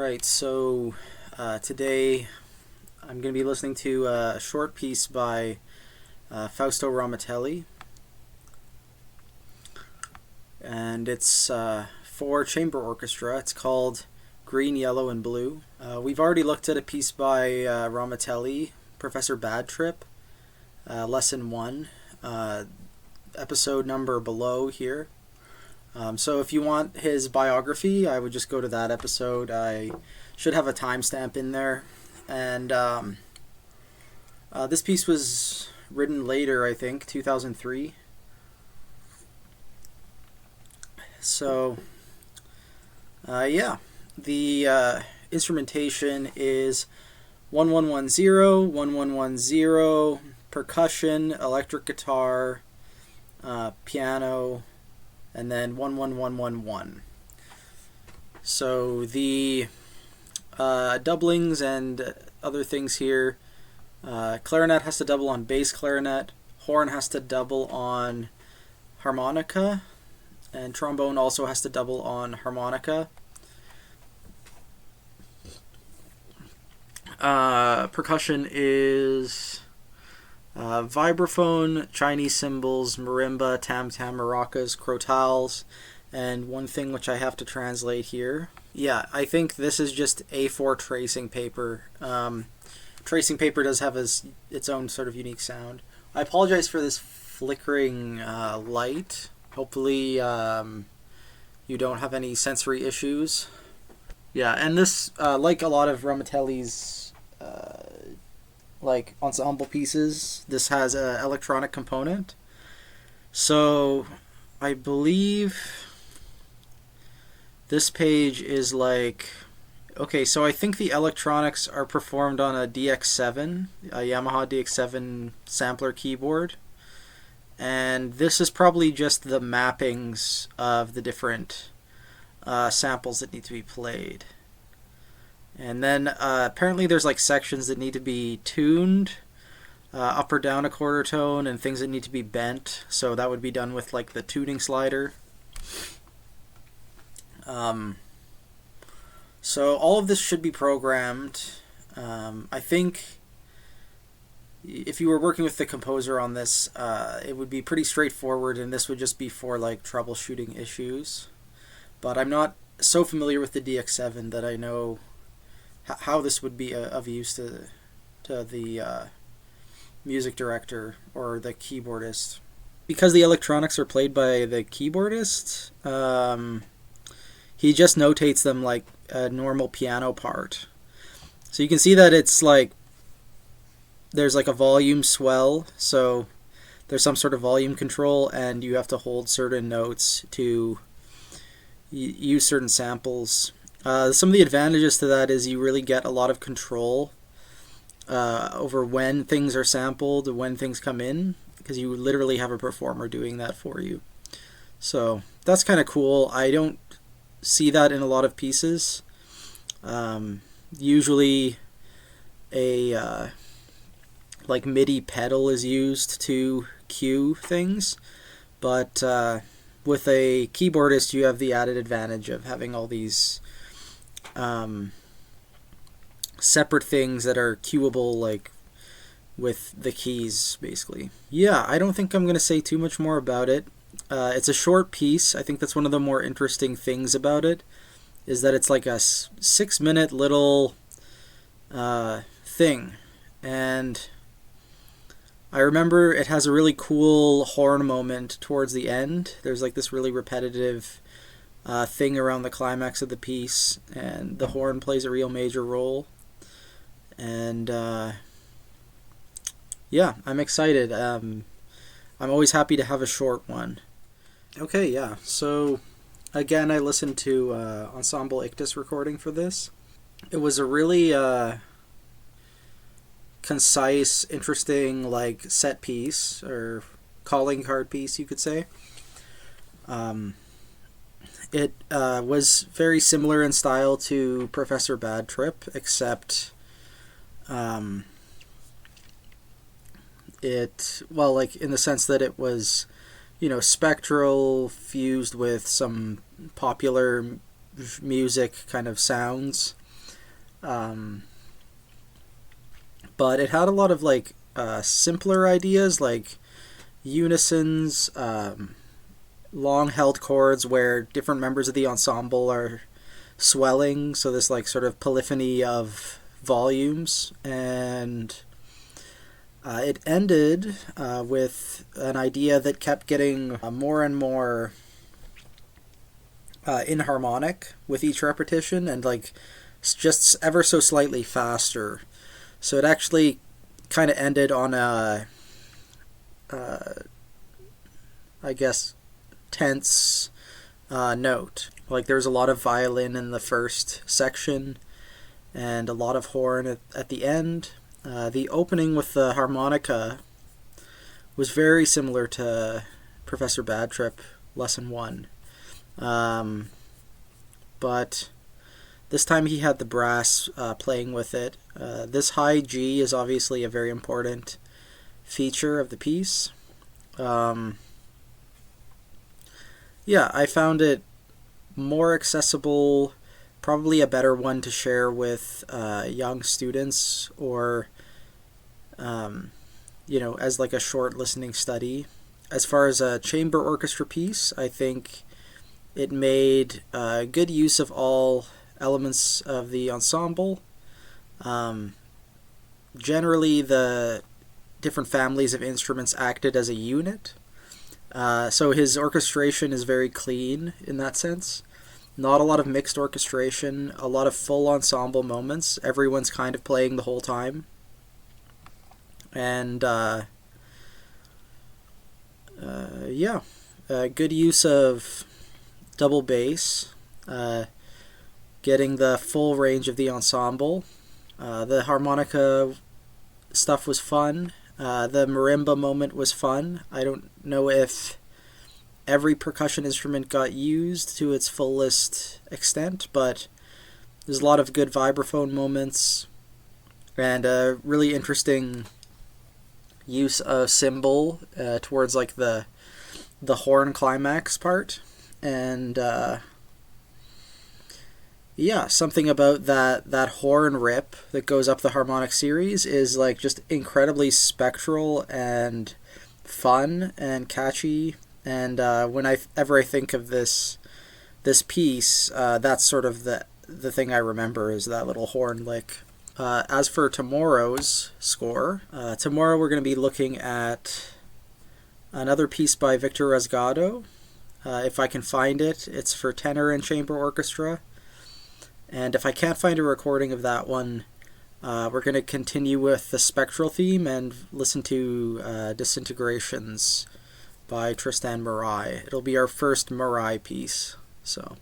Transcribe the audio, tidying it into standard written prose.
Alright, so today I'm going to be listening to a short piece by Fausto Romitelli, and it's for chamber orchestra. It's called Green, Yellow, and Blue. We've already looked at a piece by Romitelli, Professor Bad Trip, Lesson 1, episode number below here. So if you want his biography, I would just go to that episode. I should have a timestamp in there. And this piece was written later, I think, 2003. So, yeah. The instrumentation is 1110, 1110, percussion, electric guitar, piano, and then 11111. So the doublings and other things here, clarinet has to double on bass clarinet, horn has to double on harmonica, and trombone also has to double on harmonica. Percussion is vibraphone, Chinese cymbals, marimba, tam-tam, maracas, crotals, and one thing which I have to translate here. Yeah, I think this is just A4 tracing paper. Tracing paper does have its own sort of unique sound. I apologize for this flickering light. Hopefully you don't have any sensory issues. Yeah, and this, like a lot of Romitelli's like ensemble pieces, this has an electronic component. So I believe this page is like, okay, so I think the electronics are performed on a DX7, a Yamaha DX7 sampler keyboard, and this is probably just the mappings of the different samples that need to be played. And then apparently there's like sections that need to be tuned, up or down a quarter tone, and things that need to be bent. So that would be done with like the tuning slider. So all of this should be programmed. I think if you were working with the composer on this, it would be pretty straightforward, and this would just be for like troubleshooting issues. But I'm not so familiar with the DX7 that I know how this would be of use to the music director or the keyboardist. Because the electronics are played by the keyboardist, he just notates them like a normal piano part. So you can see that it's like there's like a volume swell, so there's some sort of volume control, and you have to hold certain notes to use certain samples. Some of the advantages to that is you really get a lot of control over when things are sampled, when things come in, because you literally have a performer doing that for you. So that's kind of cool. I don't see that in a lot of pieces. Usually a like MIDI pedal is used to cue things, but with a keyboardist you have the added advantage of having all these separate things that are cueable, like with the keys, basically. Yeah, I don't think I'm going to say too much more about it. It's a short piece. I think that's one of the more interesting things about it, is that it's like a 6-minute little thing. And I remember it has a really cool horn moment towards the end. There's like this really repetitive thing around the climax of the piece, and the horn plays a real major role. And yeah, I'm excited. I'm always happy to have a short one. Okay, yeah, so again, I listened to Ensemble Ictus recording for this. It was a really concise, interesting, like, set piece, or calling card piece, you could say. It was very similar in style to Professor Bad Trip, except well, like, in the sense that it was, you know, spectral fused with some popular music kind of sounds. Um, but it had a lot of like simpler ideas, like unisons, long held chords where different members of the ensemble are swelling, so this like sort of polyphony of volumes. And it ended with an idea that kept getting more and more inharmonic with each repetition, and like just ever so slightly faster. So it actually kind of ended on a, I guess, tense note. Like there's a lot of violin in the first section and a lot of horn at the end. The opening with the harmonica was very similar to Professor Badtrip Lesson 1. But this time he had the brass playing with it. This high G is obviously a very important feature of the piece. Yeah, I found it more accessible, probably a better one to share with young students, or as like a short listening study. As far as a chamber orchestra piece, I think it made good use of all elements of the ensemble. Generally, the different families of instruments acted as a unit. So his orchestration is very clean in that sense. Not a lot of mixed orchestration, a lot of full ensemble moments. Everyone's kind of playing the whole time. And good use of double bass, getting the full range of the ensemble. The harmonica stuff was fun. The marimba moment was fun. I don't know if every percussion instrument got used to its fullest extent, but there's a lot of good vibraphone moments and a really interesting use of cymbal towards like the horn climax part. And something about that horn rip that goes up the harmonic series is like just incredibly spectral and fun and catchy. And whenever I think of this piece, that's sort of the thing I remember, is that little horn lick. As for tomorrow's score, tomorrow we're going to be looking at another piece by Victor Rasgado. If I can find it, it's for tenor and chamber orchestra. And if I can't find a recording of that one, we're going to continue with the spectral theme and listen to Disintegrations by Tristan Murail. It'll be our first Murail piece. So